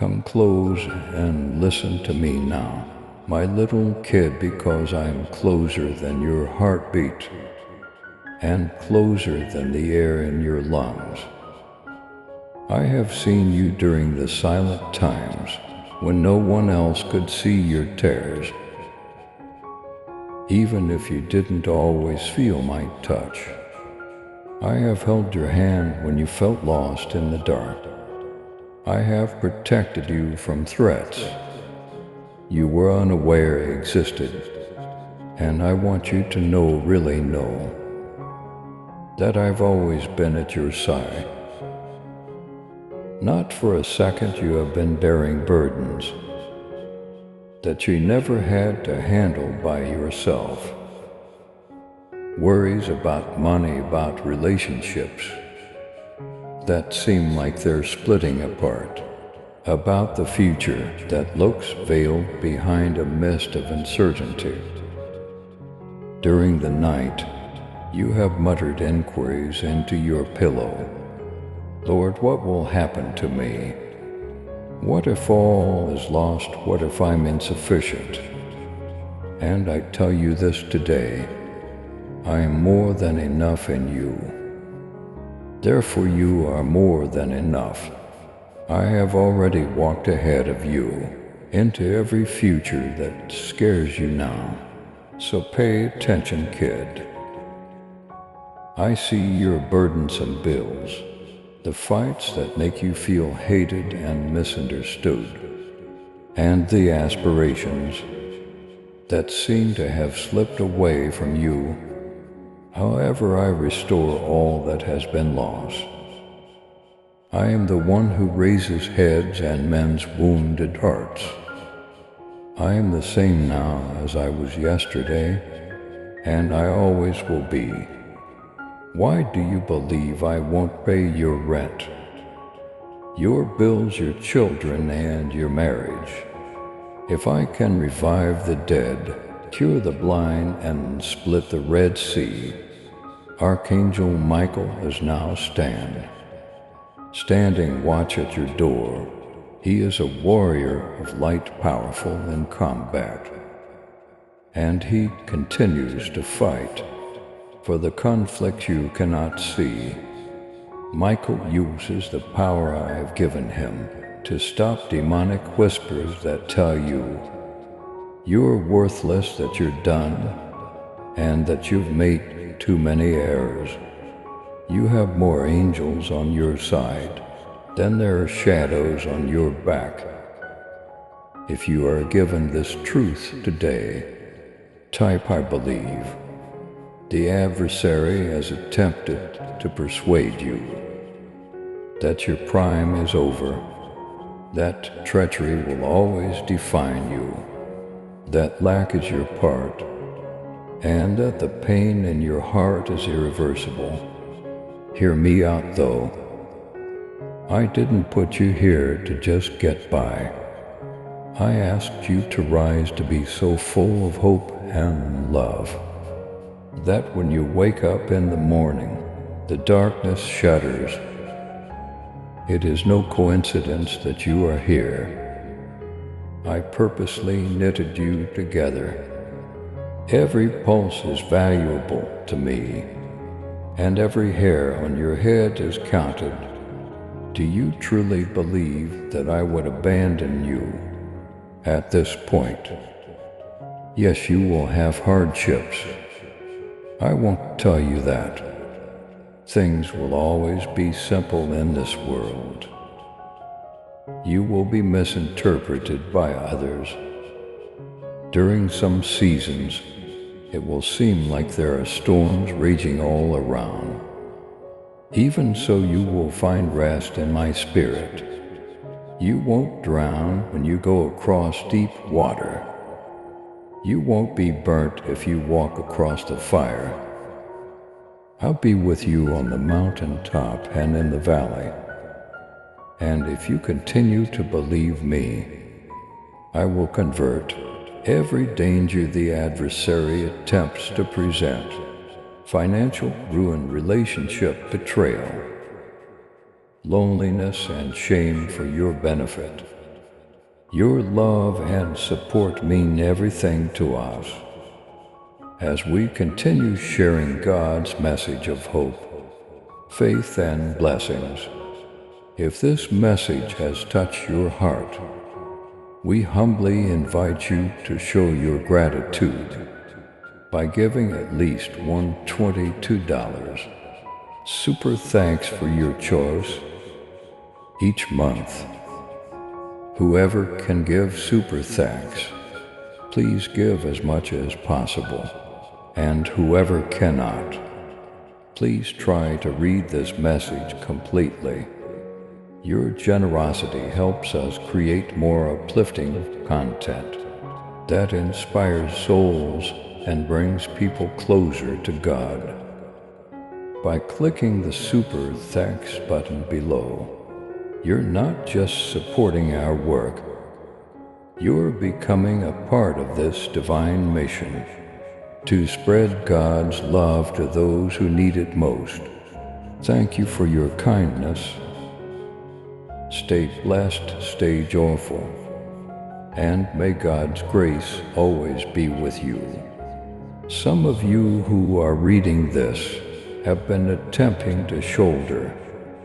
Come close and listen to me now, my little kid, because I am closer than your heartbeat and closer than the air in your lungs. I have seen you during the silent times when no one else could see your tears. Even if you didn't always feel my touch, I have held your hand when you felt lost in the dark. I have protected you from threats you were unaware existed, and I want you to know, really know, that I've always been at your side. Not for a second you have been bearing burdens that you never had to handle by yourself. Worries about money, about relationships that seem like they're splitting apart, about the future that looks veiled behind a mist of uncertainty. During the night, you have muttered inquiries into your pillow. Lord, what will happen to me? What if all is lost? What if I'm insufficient? And I tell you this today, I am more than enough in you. Therefore you are more than enough. I have already walked ahead of you into every future that scares you now. So pay attention, kid. I see your burdensome bills, the fights that make you feel hated and misunderstood, and the aspirations that seem to have slipped away from you. However, I restore all that has been lost. I am the one who raises heads and mends wounded hearts. I am the same now as I was yesterday, and I always will be. Why do you believe I won't pay your rent, your bills, your children, and your marriage? If I can revive the dead, cure the blind, and split the Red Sea, Archangel Michael is now standing watch at your door. He is a warrior of light, powerful in combat, and he continues to fight for the conflict you cannot see. Michael uses the power I have given him to stop demonic whispers that tell you you're worthless, that you're done, and that you've made too many errors. You have more angels on your side than there are shadows on your back. If you are given this truth today, type I believe. The adversary has attempted to persuade you that your prime is over, that treachery will always define you, that lack is your part, and that the pain in your heart is irreversible. Hear me out though. I didn't put you here to just get by. I asked you to rise to be so full of hope and love that when you wake up in the morning, the darkness shudders. It is no coincidence that you are here. I purposely knitted you together. Every pulse is valuable to me, and every hair on your head is counted. Do you truly believe that I would abandon you at this point? Yes, you will have hardships. I won't tell you that. Things will always be simple in this world. You will be misinterpreted by others. During some seasons, it will seem like there are storms raging all around. Even so, you will find rest in my spirit. You won't drown when you go across deep water. You won't be burnt if you walk across the fire. I'll be with you on the mountain top and in the valley. And if you continue to believe me, I will convert every danger the adversary attempts to present: financial ruin, relationship betrayal, loneliness, and shame for your benefit. Your love and support mean everything to us. As we continue sharing God's message of hope, faith, and blessings, if this message has touched your heart, we humbly invite you to show your gratitude by giving at least $122. Super thanks for your choice each month. Whoever can give super thanks, please give as much as possible. And whoever cannot, please try to read this message completely. Your generosity helps us create more uplifting content that inspires souls and brings people closer to God. By clicking the Super Thanks button below, you're not just supporting our work, you're becoming a part of this divine mission to spread God's love to those who need it most. Thank you for your kindness. Stay blessed, stay joyful, and may God's grace always be with you. Some of you who are reading this have been attempting to shoulder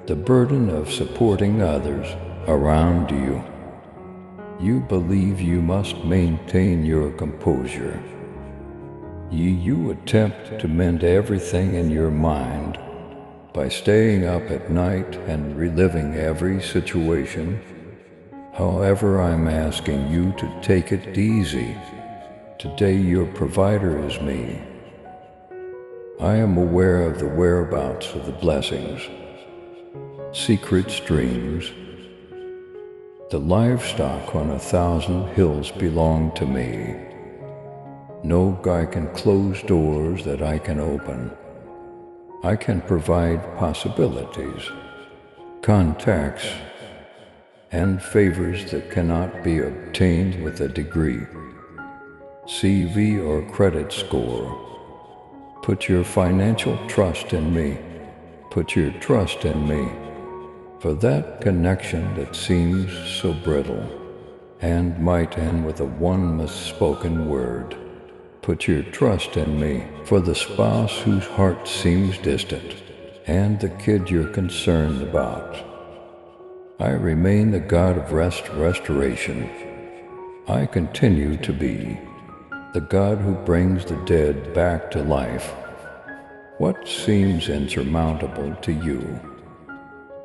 the burden of supporting others around you. You believe you must maintain your composure. You attempt to mend everything in your mind by staying up at night and reliving every situation. However, I'm asking you to take it easy. Today your provider is me. I am aware of the whereabouts of the blessings, secret streams. The livestock on 1,000 hills belong to me. No guy can close doors that I can open. I can provide possibilities, contacts, and favors that cannot be obtained with a degree, CV, or credit score. Put your financial trust in me. Put your trust in me for that connection that seems so brittle and might end with a one misspoken word. Put your trust in me for the spouse whose heart seems distant and the kid you're concerned about. I remain the God of restoration. I continue to be the God who brings the dead back to life. What seems insurmountable to you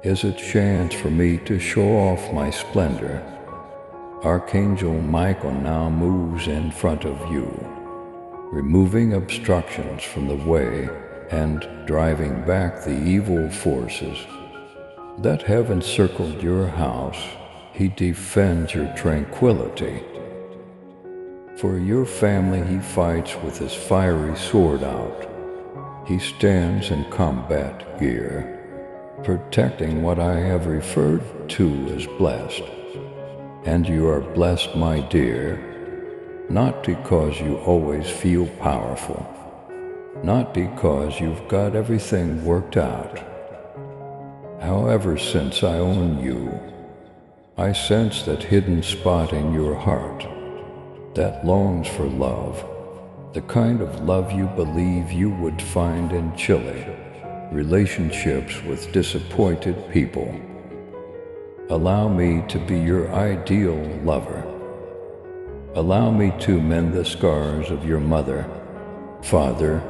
is a chance for me to show off my splendor. Archangel Michael now moves in front of you, removing obstructions from the way and driving back the evil forces that have encircled your house. He defends your tranquility. For your family he fights with his fiery sword out. He stands in combat gear, protecting what I have referred to as blessed. And you are blessed, my dear, not because you always feel powerful, not because you've got everything worked out. However, since I own you, I sense that hidden spot in your heart that longs for love, the kind of love you believe you would find in Chile, relationships with disappointed people. Allow me to be your ideal lover. Allow me to mend the scars of your mother, father,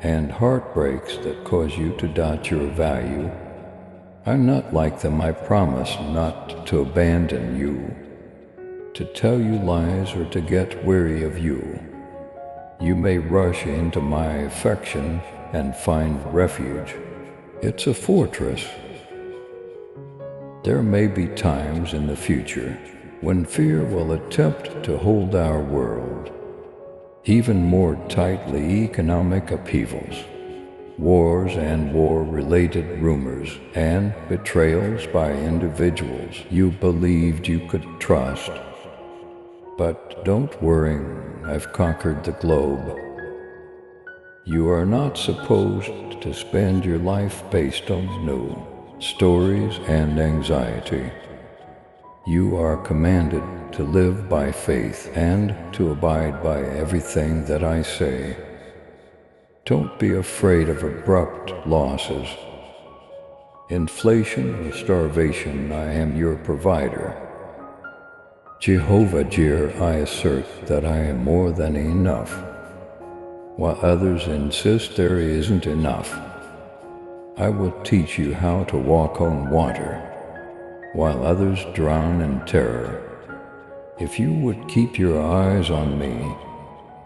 and heartbreaks that cause you to doubt your value. I'm not like them. I promise not to abandon you, to tell you lies, or to get weary of you. You may rush into my affection and find refuge. It's a fortress. There may be times in the future when fear will attempt to hold our world even more tightly. Economic upheavals, wars and war-related rumors, and betrayals by individuals you believed you could trust. But don't worry, I've conquered the globe. You are not supposed to spend your life based on new stories and anxiety. You are commanded to live by faith and to abide by everything that I say. Don't be afraid of abrupt losses. Inflation or starvation, I am your provider. Jehovah Jireh, I assert that I am more than enough, while others insist there isn't enough. I will teach you how to walk on water, while others drown in terror. If you would keep your eyes on me,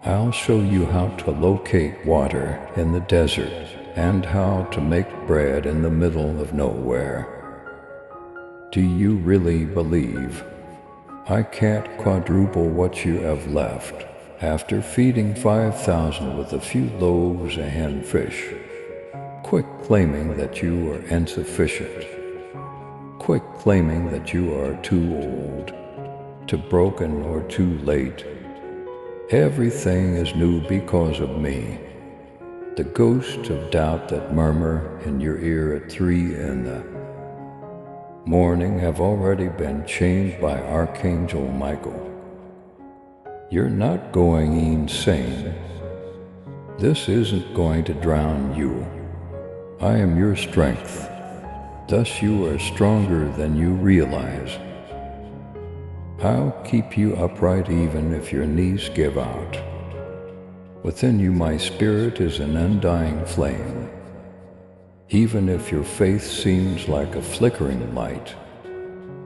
I'll show you how to locate water in the desert and how to make bread in the middle of nowhere. Do you really believe I can't quadruple what you have left after feeding 5,000 with a few loaves and fish? Quit claiming that you are insufficient. Quit claiming that you are too old, too broken, or too late. Everything is new because of me. The ghosts of doubt that murmur in your ear at 3 in the morning have already been chained by Archangel Michael. You're not going insane. This isn't going to drown you. I am your strength. Thus you are stronger than you realize. I'll keep you upright even if your knees give out. Within you my spirit is an undying flame. Even if your faith seems like a flickering light.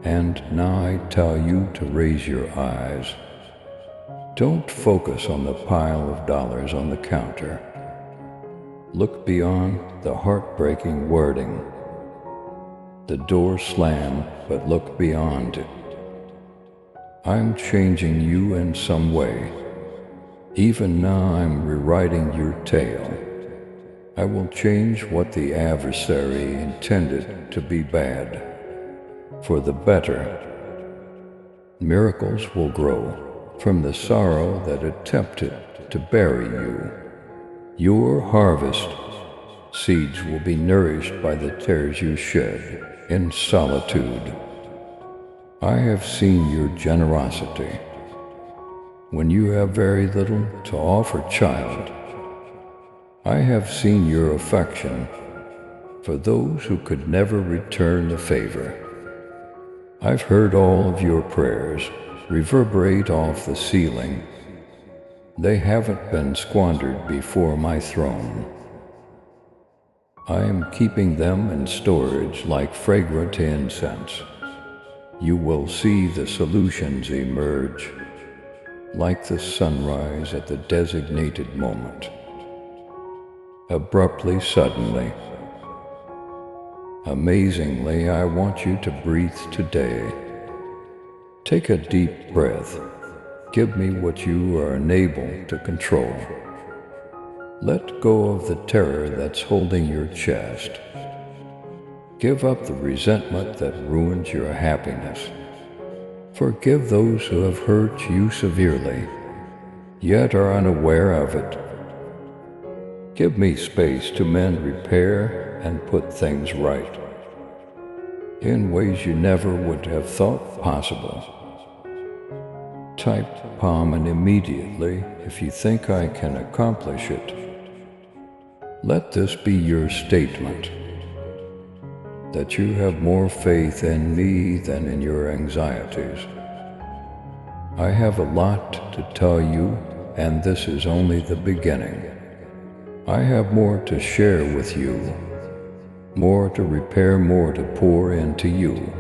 And now I tell you to raise your eyes. Don't focus on the pile of dollars on the counter. Look beyond the heartbreaking wording. The door slammed, but look beyond it. I'm changing you in some way. Even now I'm rewriting your tale. I will change what the adversary intended to be bad, for the better. Miracles will grow from the sorrow that attempted to bury you. Your harvest seeds will be nourished by the tears you shed in solitude. I have seen your generosity. When you have very little to offer, child, I have seen your affection for those who could never return the favor. I've heard all of your prayers reverberate off the ceiling. They haven't been squandered before my throne. I am keeping them in storage like fragrant incense. You will see the solutions emerge, like the sunrise at the designated moment. Abruptly, suddenly. Amazingly, I want you to breathe today. Take a deep breath. Give me what you are unable to control. Let go of the terror that's holding your chest. Give up the resentment that ruins your happiness. Forgive those who have hurt you severely, yet are unaware of it. Give me space to mend, repair, and put things right in ways you never would have thought possible. Type palm and immediately if you think I can accomplish it. Let this be your statement, that you have more faith in me than in your anxieties. I have a lot to tell you, and this is only the beginning. I have more to share with you, more to repair, more to pour into you.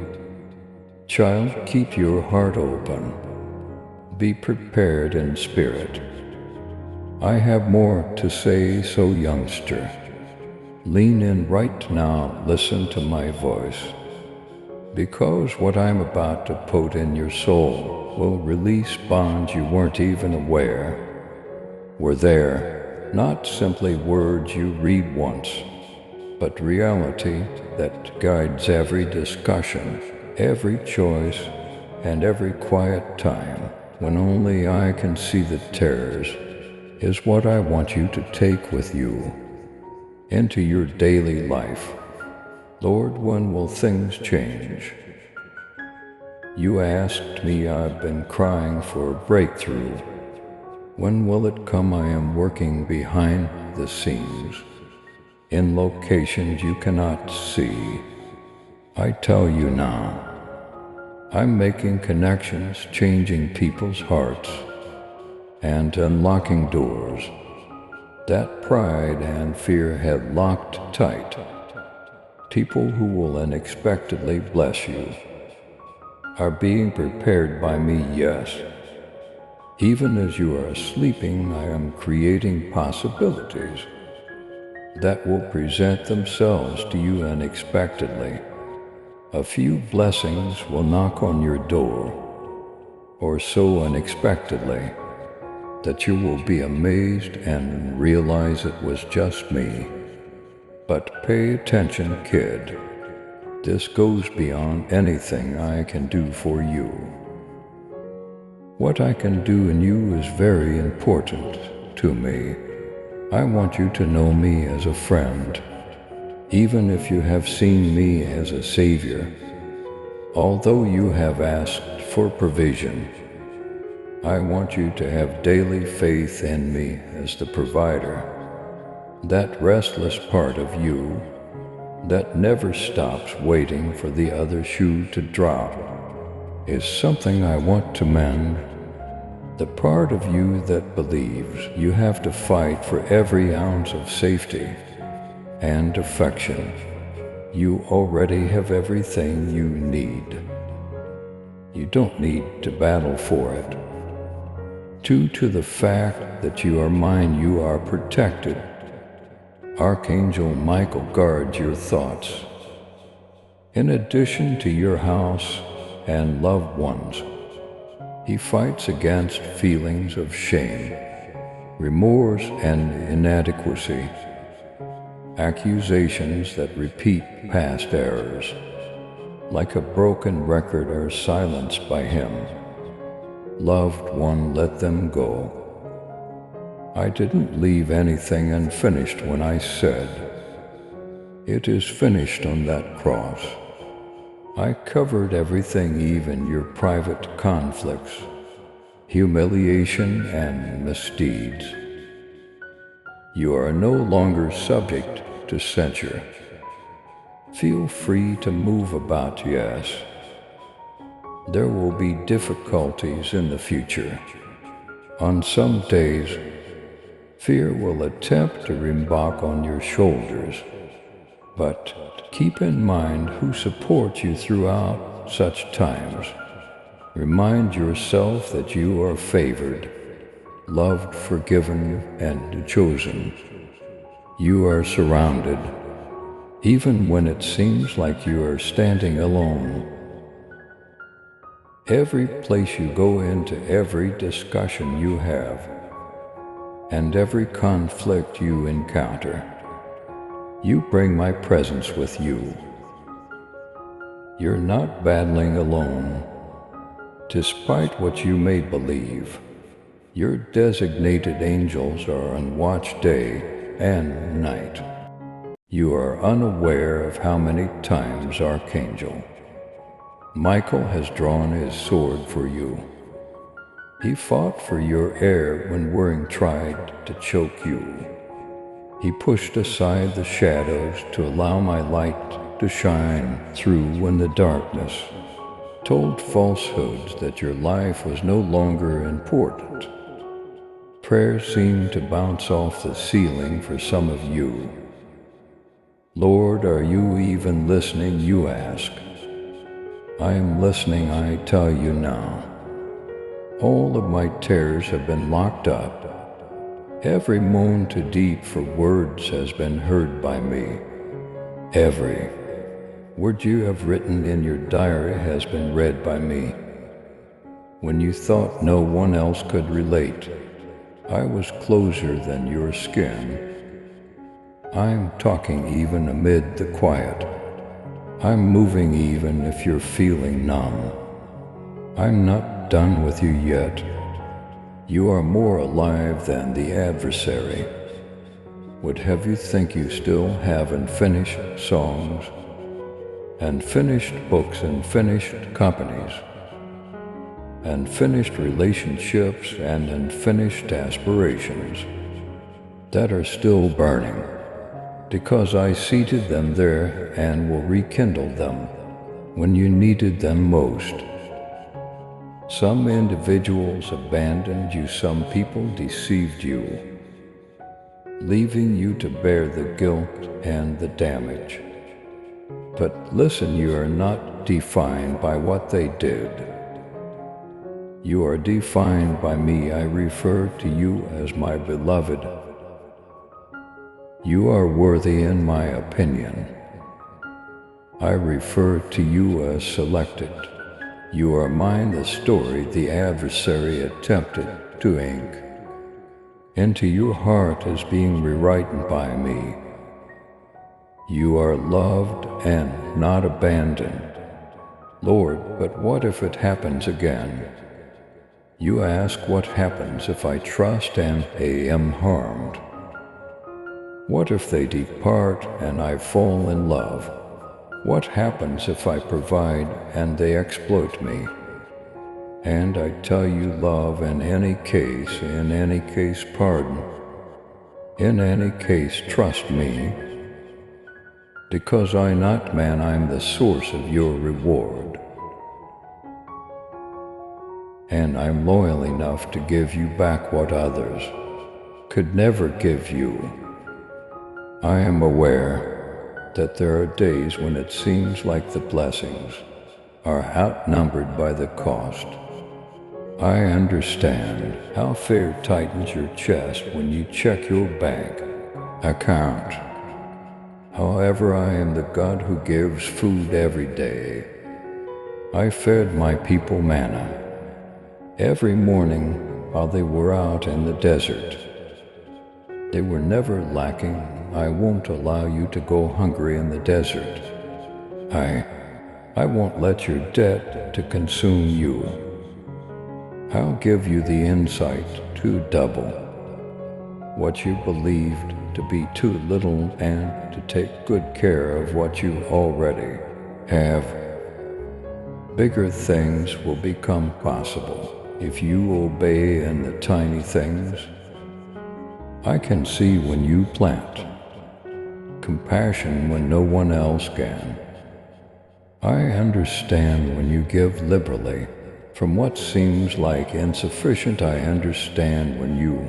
Child, keep your heart open. Be prepared in spirit. I have more to say, so youngster, lean in right now, listen to my voice, because what I'm about to put in your soul will release bonds you weren't even aware were there, not simply words you read once, but reality that guides every discussion, every choice, and every quiet time when only I can see the terrors is what I want you to take with you into your daily life. Lord, when will things change? You asked me, I've been crying for a breakthrough. When will it come? I am working behind the scenes, in locations you cannot see. I tell you now, I'm making connections, changing people's hearts, and unlocking doors that pride and fear had locked tight. People who will unexpectedly bless you are being prepared by me, yes. Even as you are sleeping, I am creating possibilities that will present themselves to you unexpectedly. A few blessings will knock on your door, or so unexpectedly that you will be amazed and realize it was just me. But pay attention, kid. This goes beyond anything I can do for you. What I can do in you is very important to me. I want you to know me as a friend, even if you have seen me as a savior. Although you have asked for provision, I want you to have daily faith in me as the provider. That restless part of you that never stops waiting for the other shoe to drop is something I want to mend. The part of you that believes you have to fight for every ounce of safety and affection. You already have everything you need. You don't need to battle for it. Due to the fact that you are mine, you are protected. Archangel Michael guards your thoughts. In addition to your house and loved ones, he fights against feelings of shame, remorse, and inadequacy. Accusations that repeat past errors, like a broken record, are silenced by him. Loved one, let them go. I didn't leave anything unfinished when I said, "It is finished" on that cross. I covered everything, even your private conflicts, humiliation, and misdeeds. You are no longer subject to censure. Feel free to move about, yes. There will be difficulties in the future. On some days, fear will attempt to embark on your shoulders, but keep in mind who supports you throughout such times. Remind yourself that you are favored, loved, forgiven, and chosen. You are surrounded, even when it seems like you are standing alone. Every place you go into, every discussion you have, and every conflict you encounter, you bring my presence with you. You're not battling alone. Despite what you may believe, your designated angels are on watch day and night. You are unaware of how many times Archangel Michael has drawn his sword for you. He fought for your air when worrying tried to choke you. He pushed aside the shadows to allow my light to shine through when the darkness told falsehoods that your life was no longer important. Prayers seemed to bounce off the ceiling for some of you. Lord, are you even listening? You ask. I am listening, I tell you now. All of my tears have been locked up. Every moan too deep for words has been heard by me. Every word you have written in your diary has been read by me. When you thought no one else could relate, I was closer than your skin. I'm talking even amid the quiet. I'm moving even if you're feeling numb. I'm not done with you yet. You are more alive than the adversary. Would have you think you still have unfinished songs, and finished books, and finished companies, and finished relationships and unfinished aspirations that are still burning, because I seated them there and will rekindle them when you needed them most. Some individuals abandoned you, some people deceived you, leaving you to bear the guilt and the damage. But listen, you are not defined by what they did. You are defined by me. I refer to you as my beloved. You are worthy in my opinion. I refer to you as selected. You are mine, the story the adversary attempted to ink into your heart is being rewritten by me. You are loved and not abandoned. Lord, but what if it happens again? You ask, what happens if I trust and am harmed? What if they depart and I fall in love? What happens if I provide and they exploit me? And I tell you, love in any case pardon, in any case trust me, because I not man, I'm the source of your reward. And I'm loyal enough to give you back what others could never give you. I am aware that there are days when it seems like the blessings are outnumbered by the cost. I understand how fear tightens your chest when you check your bank account. However, I am the God who gives food every day. I fed my people manna every morning while they were out in the desert. They were never lacking. I won't allow you to go hungry in the desert. I won't let your debt to consume you. I'll give you the insight to double what you believed to be too little and to take good care of what you already have. Bigger things will become possible if you obey in the tiny things. I can see when you plant compassion when no one else can. I understand when you give liberally from what seems like insufficient. I understand when you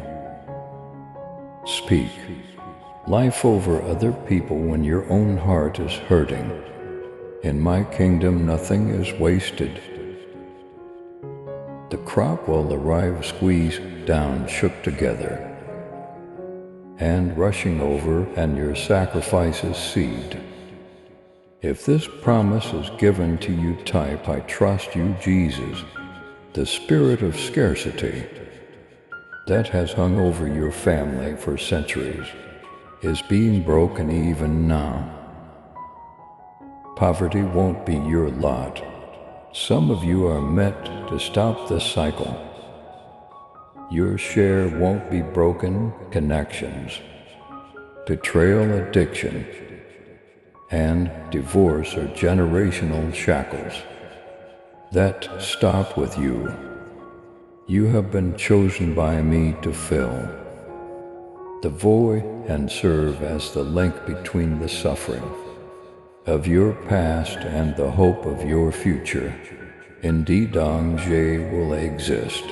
speak life over other people when your own heart is hurting. In my kingdom, nothing is wasted. The crop will arrive squeezed down, shook together, and rushing over, and your sacrifices seed. If this promise is given to you, type, I trust you, Jesus. The spirit of scarcity that has hung over your family for centuries is being broken even now. Poverty won't be your lot. Some of you are meant to stop the cycle. Your share won't be broken connections, betrayal, addiction, and divorce are generational shackles that stop with you. You have been chosen by me to fill the void and serve as the link between the suffering of your past and the hope of your future. Indeed, danger will exist.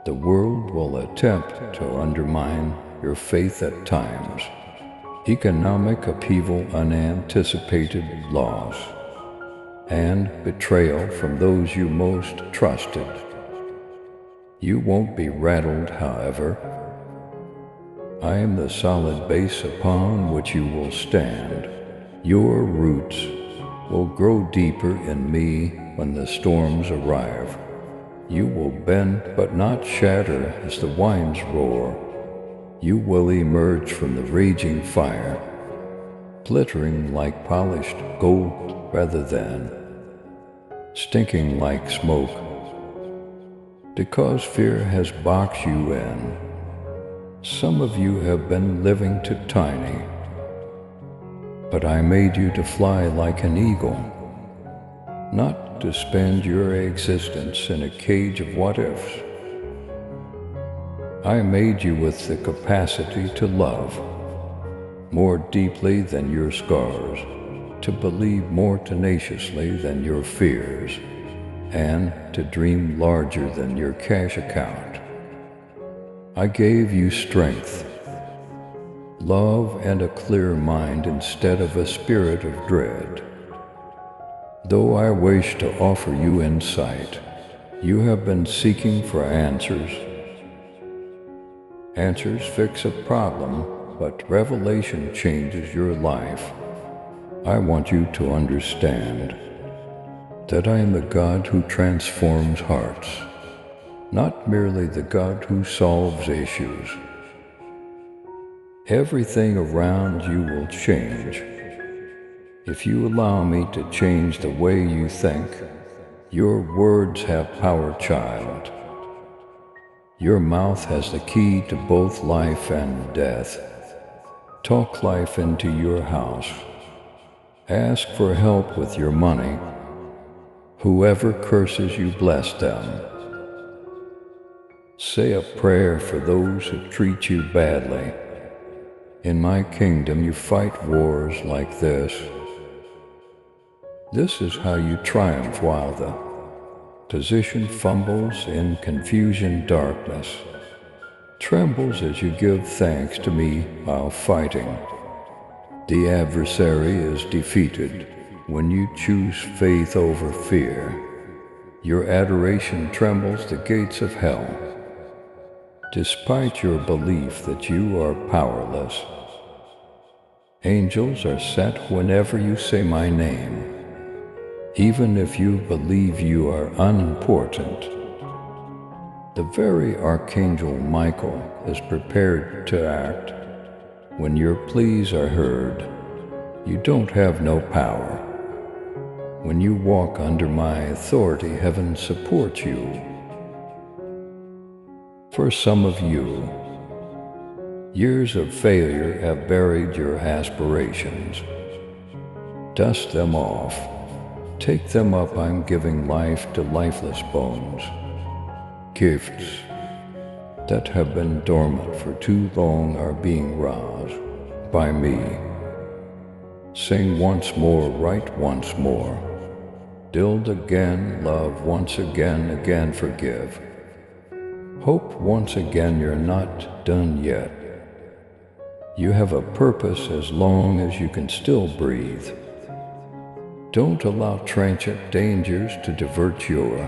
The world will attempt to undermine your faith at times. Economic upheaval, unanticipated loss, and betrayal from those you most trusted. You won't be rattled, however. I am the solid base upon which you will stand. Your roots will grow deeper in me when the storms arrive. You will bend but not shatter as the winds roar. You will emerge from the raging fire, glittering like polished gold rather than stinking like smoke. Because fear has boxed you in, some of you have been living too tiny. But I made you to fly like an eagle, not not to spend your existence in a cage of what-ifs. I made you with the capacity to love more deeply than your scars, to believe more tenaciously than your fears, and to dream larger than your cash account. I gave you strength, love, and a clear mind instead of a spirit of dread. Though I wish to offer you insight, you have been seeking for answers. Answers fix a problem, but revelation changes your life. I want you to understand that I am the God who transforms hearts, not merely the God who solves issues. Everything around you will change if you allow me to change the way you think. Your words have power, child. Your mouth has the key to both life and death. Talk life into your house. Ask for help with your money. Whoever curses you, bless them. Say a prayer for those who treat you badly. In my kingdom you fight wars like this. This is how you triumph while the position fumbles in confusion. Darkness trembles as you give thanks to me while fighting. The adversary is defeated when you choose faith over fear. Your adoration trembles the gates of hell. Despite your belief that you are powerless, angels are set whenever you say my name. Even if you believe you are unimportant, the very Archangel Michael is prepared to act. When your pleas are heard, you don't have no power. When you walk under my authority, heaven supports you. For some of you, years of failure have buried your aspirations. Dust them off. Take them up. I'm giving life to lifeless bones. Gifts that have been dormant for too long are being roused by me. Sing once more, write once more. Build again, love once again, again forgive. Hope once again, you're not done yet. You have a purpose as long as you can still breathe. Don't allow transient dangers to divert your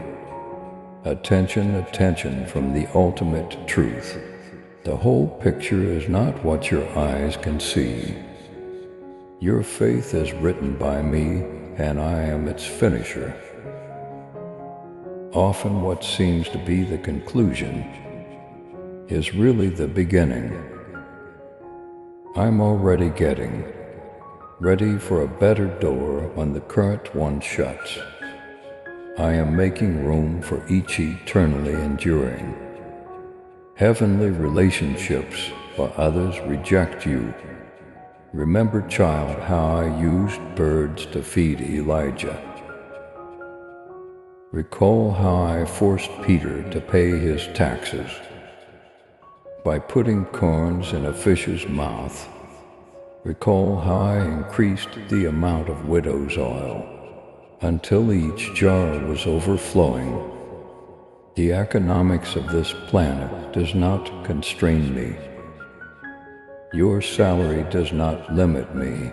attention from the ultimate truth. The whole picture is not what your eyes can see. Your faith is written by me, and I am its finisher. Often what seems to be the conclusion is really the beginning. I'm already getting ready for a better door when the current one shuts. I am making room for each eternally enduring heavenly relationships while others reject you. Remember, child, how I used birds to feed Elijah. Recall how I forced Peter to pay his taxes by putting corns in a fish's mouth. Recall how I increased the amount of widow's oil until each jar was overflowing. The economics of this planet does not constrain me. Your salary does not limit me.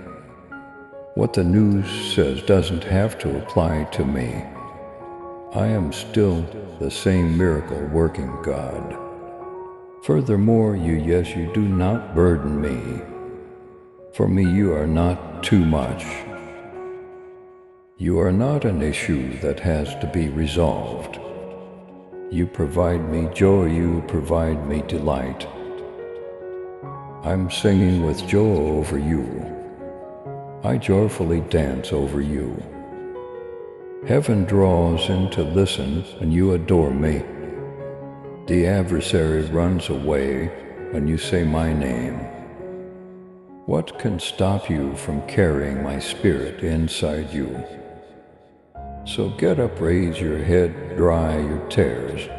What the news says doesn't have to apply to me. I am still the same miracle-working God. Furthermore, you do not burden me. For me, you are not too much. You are not an issue that has to be resolved. You provide me joy, you provide me delight. I'm singing with joy over you. I joyfully dance over you. Heaven draws in to listen when you adore me. The adversary runs away when you say my name. What can stop you from carrying my spirit inside you? So get up, raise your head, dry your tears.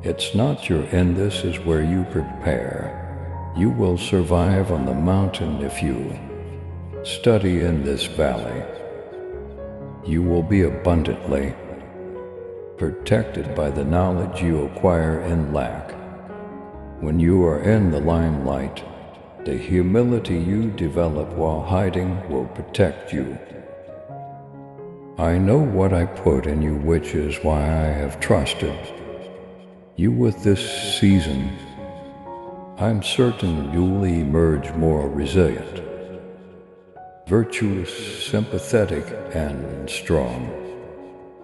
It's not your end, this is where you prepare. You will survive on the mountain if you study in this valley. You will be abundantly protected by the knowledge you acquire in lack. When you are in the limelight, the humility you develop while hiding will protect you. I know what I put in you, which is why I have trusted you with this season. I'm certain you'll emerge more resilient, virtuous, sympathetic, and strong.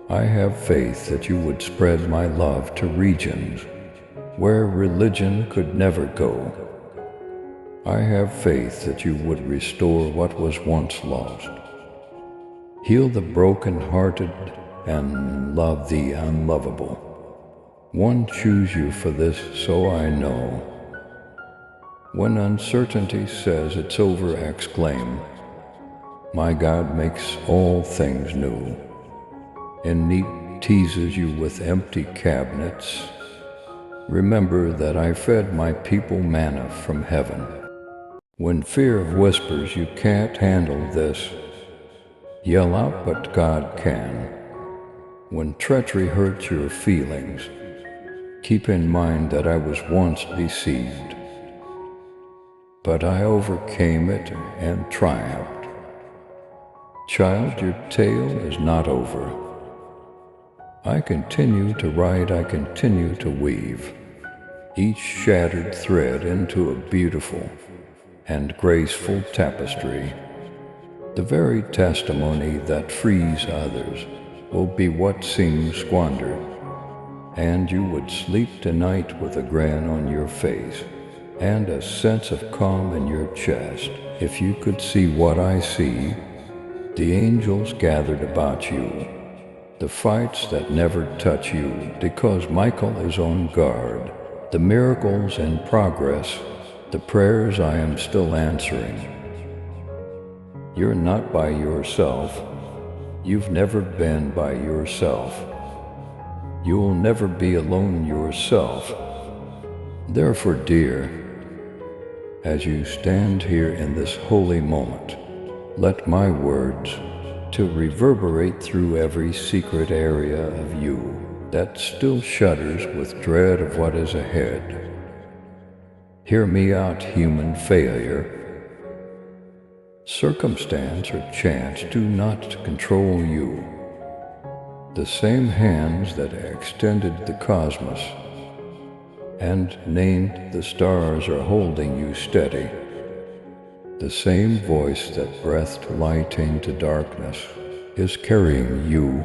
I have faith that you would spread my love to regions where religion could never go. I have faith that you would restore what was once lost, heal the broken-hearted, and love the unlovable. One choose you for this, so I know. When uncertainty says it's over, exclaim, my God makes all things new. And neat teases you with empty cabinets. Remember that I fed my people manna from heaven. When fear whispers you can't handle this, yell out, but God can. When treachery hurts your feelings, keep in mind that I was once deceived, but I overcame it and triumphed. Child, your tale is not over. I continue to write, I continue to weave each shattered thread into a beautiful and graceful tapestry. The very testimony that frees others will be what seems squandered, and you would sleep tonight with a grin on your face and a sense of calm in your chest. If you could see what I see, the angels gathered about you, the fights that never touch you, because Michael is on guard, the miracles in progress, the prayers I am still answering. You're not by yourself. You've never been by yourself. You'll never be alone yourself. Therefore, dear, as you stand here in this holy moment, let my words to reverberate through every secret area of you that still shudders with dread of what is ahead. Hear me out, human failure. Circumstance or chance do not control you. The same hands that extended the cosmos and named the stars are holding you steady. The same voice that breathed light into darkness is carrying you.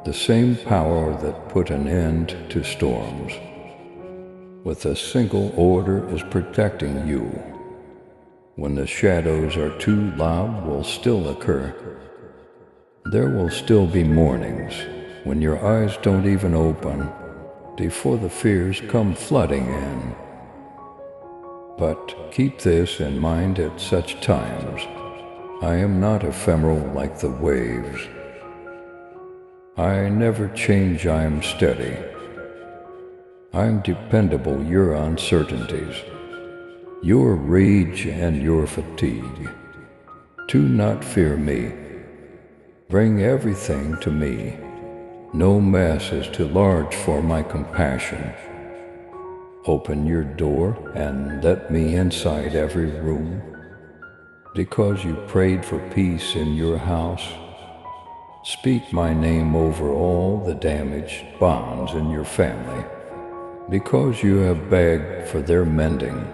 The same power that put an end to storms with a single order is protecting you. When the shadows are too loud will still occur. There will still be mornings when your eyes don't even open before the fears come flooding in. But keep this in mind at such times. I am not ephemeral like the waves. I never change, I am steady. I'm dependable, your uncertainties, your rage and your fatigue. Do not fear me. Bring everything to me. No mess is too large for my compassion. Open your door and let me inside every room. Because you prayed for peace in your house, speak my name over all the damaged bonds in your family. Because you have begged for their mending,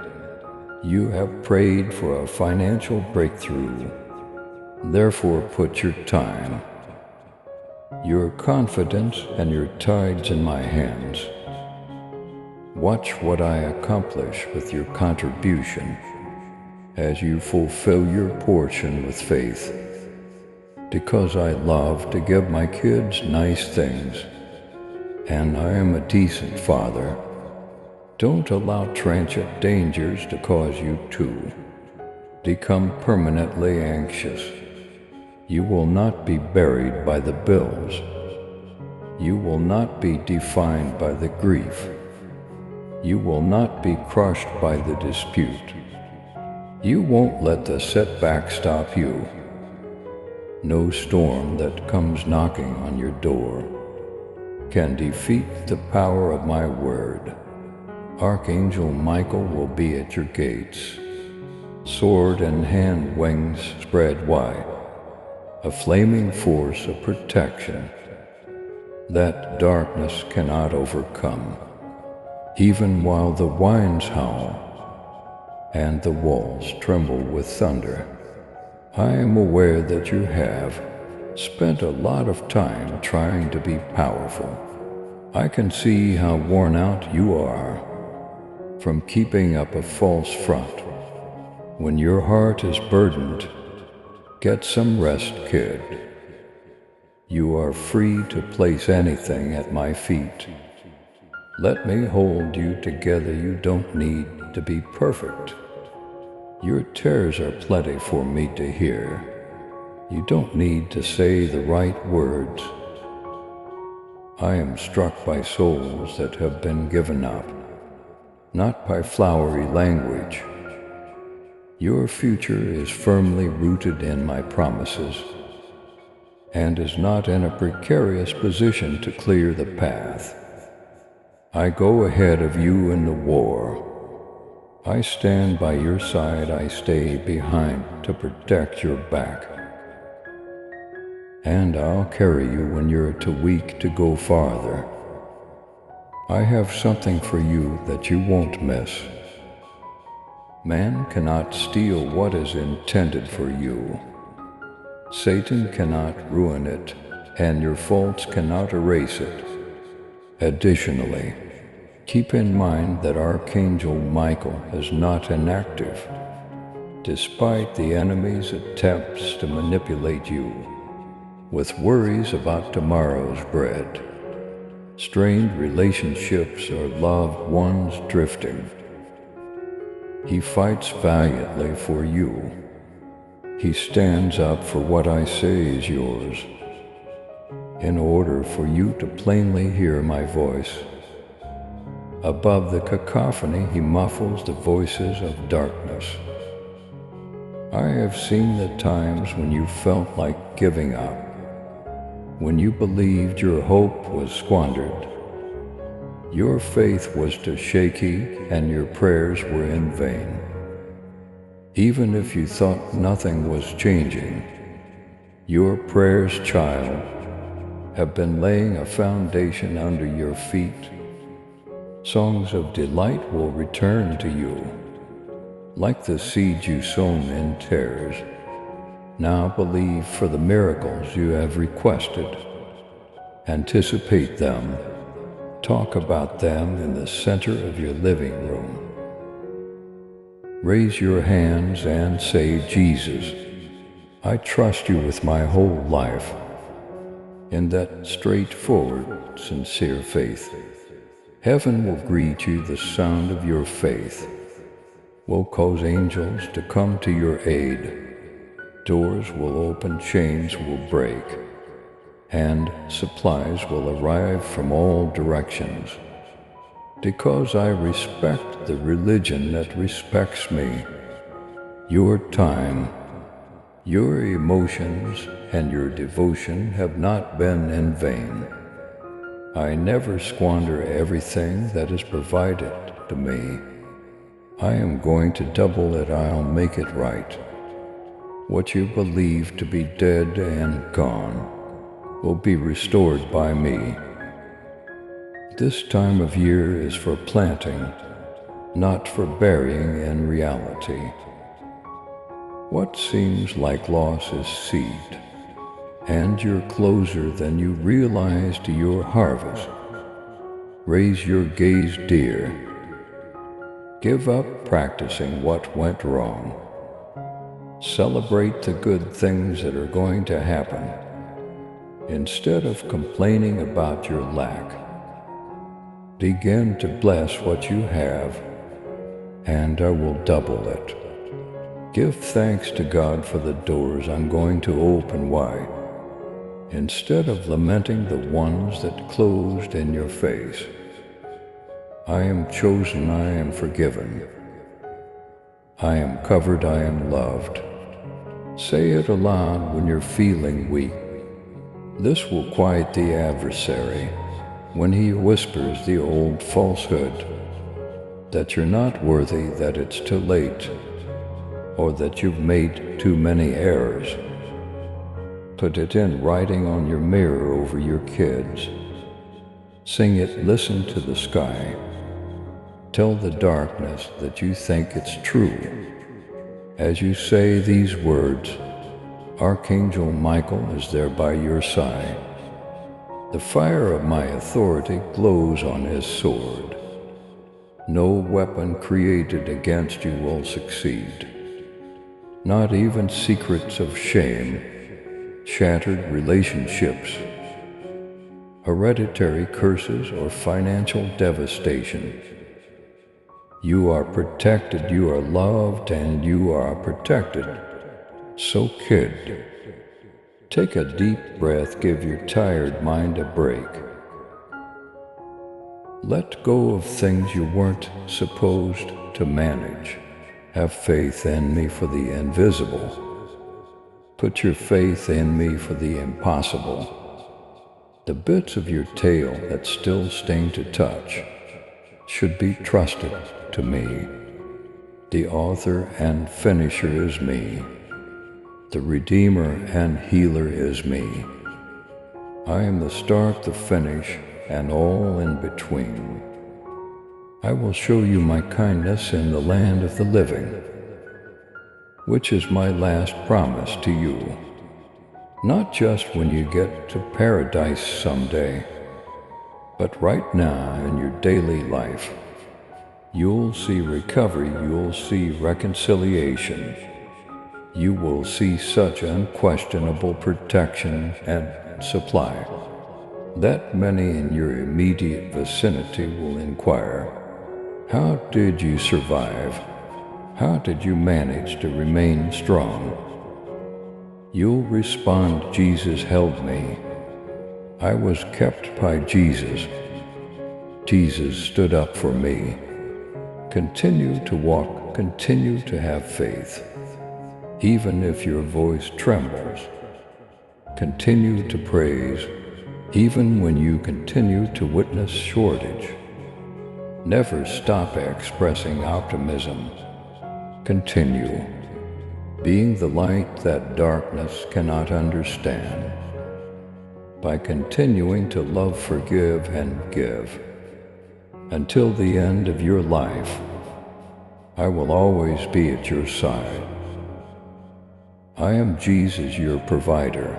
you have prayed for a financial breakthrough. Therefore put your time, your confidence, and your tides in my hands. Watch what I accomplish with your contribution as you fulfill your portion with faith. Because I love to give my kids nice things, and I am a decent father. Don't allow transient dangers to cause you to become permanently anxious. You will not be buried by the bills. You will not be defined by the grief. You will not be crushed by the dispute. You won't let the setback stop you. No storm that comes knocking on your door can defeat the power of my word. Archangel Michael will be at your gates, sword and hand wings spread wide, a flaming force of protection that darkness cannot overcome. Even while the winds howl and the walls tremble with thunder, I am aware that you have spent a lot of time trying to be powerful. I can see how worn out you are from keeping up a false front. When your heart is burdened, get some rest, kid. You are free to place anything at my feet. Let me hold you together. You don't need to be perfect. Your tears are plenty for me to hear. You don't need to say the right words. I am struck by souls that have been given up, not by flowery language. Your future is firmly rooted in my promises and is not in a precarious position to clear the path. I go ahead of you in the war. I stand by your side. I stay behind to protect your back. And I'll carry you when you're too weak to go farther. I have something for you that you won't miss. Man cannot steal what is intended for you. Satan cannot ruin it, and your faults cannot erase it. Additionally, keep in mind that Archangel Michael is not inactive, despite the enemy's attempts to manipulate you with worries about tomorrow's bread, strained relationships, or loved ones drifting. He fights valiantly for you. He stands up for what I say is yours. In order for you to plainly hear my voice, above the cacophony he muffles the voices of darkness. I have seen the times when you felt like giving up, when you believed your hope was squandered. Your faith was too shaky and your prayers were in vain. Even if you thought nothing was changing, your prayers, child, have been laying a foundation under your feet. Songs of delight will return to you, like the seeds you sown in tares. Now believe for the miracles you have requested. Anticipate them. Talk about them in the center of your living room. Raise your hands and say, Jesus, I trust you with my whole life. In that straightforward, sincere faith, heaven will greet you. The sound of your faith will cause angels to come to your aid. Doors will open, chains will break, and supplies will arrive from all directions. Because I respect the religion that respects me, your time, your emotions, and your devotion have not been in vain. I never squander everything that is provided to me. I am going to double it. I'll make it right. What you believe to be dead and gone will be restored by me. This time of year is for planting, not for burying in reality. What seems like loss is seed, and you're closer than you realize to your harvest. Raise your gaze, dear. Give up practicing what went wrong. Celebrate the good things that are going to happen. Instead of complaining about your lack, begin to bless what you have, and I will double it. Give thanks to God for the doors I'm going to open wide, instead of lamenting the ones that closed in your face. I am chosen, I am forgiven. I am covered, I am loved. Say it aloud when you're feeling weak. This will quiet the adversary when he whispers the old falsehood that you're not worthy, that it's too late, or that you've made too many errors. Put it in writing on your mirror over your kids. Sing it, listen to the sky. Tell the darkness that you think it's true. As you say these words, Archangel Michael is there by your side. The fire of my authority glows on his sword. No weapon created against you will succeed. Not even secrets of shame, shattered relationships, hereditary curses, or financial devastation. You are protected, you are loved, and you are protected. So kid, take a deep breath, give your tired mind a break. Let go of things you weren't supposed to manage. Have faith in me for the invisible. Put your faith in me for the impossible. The bits of your tail that still sting to touch should be trusted to me. The author and finisher is me. The redeemer and healer is me. I am the start, the finish, and all in between. I will show you my kindness in the land of the living, which is my last promise to you. Not just when you get to paradise someday, but right now in your daily life. You'll see recovery, you'll see reconciliation. You will see such unquestionable protection and supply that many in your immediate vicinity will inquire, how did you survive? How did you manage to remain strong? You'll respond, Jesus held me. I was kept by Jesus. Jesus stood up for me. Continue to walk, continue to have faith. Even if your voice trembles, continue to praise, even when you continue to witness shortage. Never stop expressing optimism. Continue being the light that darkness cannot understand. By continuing to love, forgive, and give. Until the end of your life, I will always be at your side. I am Jesus, your provider,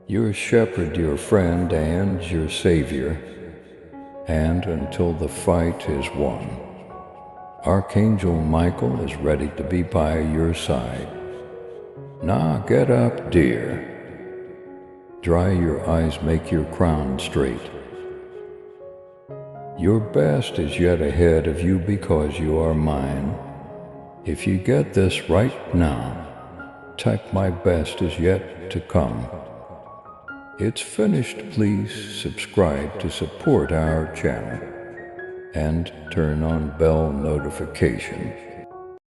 your shepherd, your friend, and your savior. And until the fight is won, Archangel Michael is ready to be by your side. Now get up, dear. Dry your eyes, make your crown straight. Your best is yet ahead of you because you are mine. If you get this right now, type my best is yet to come. It's finished. Please subscribe to support our channel and turn on bell notification.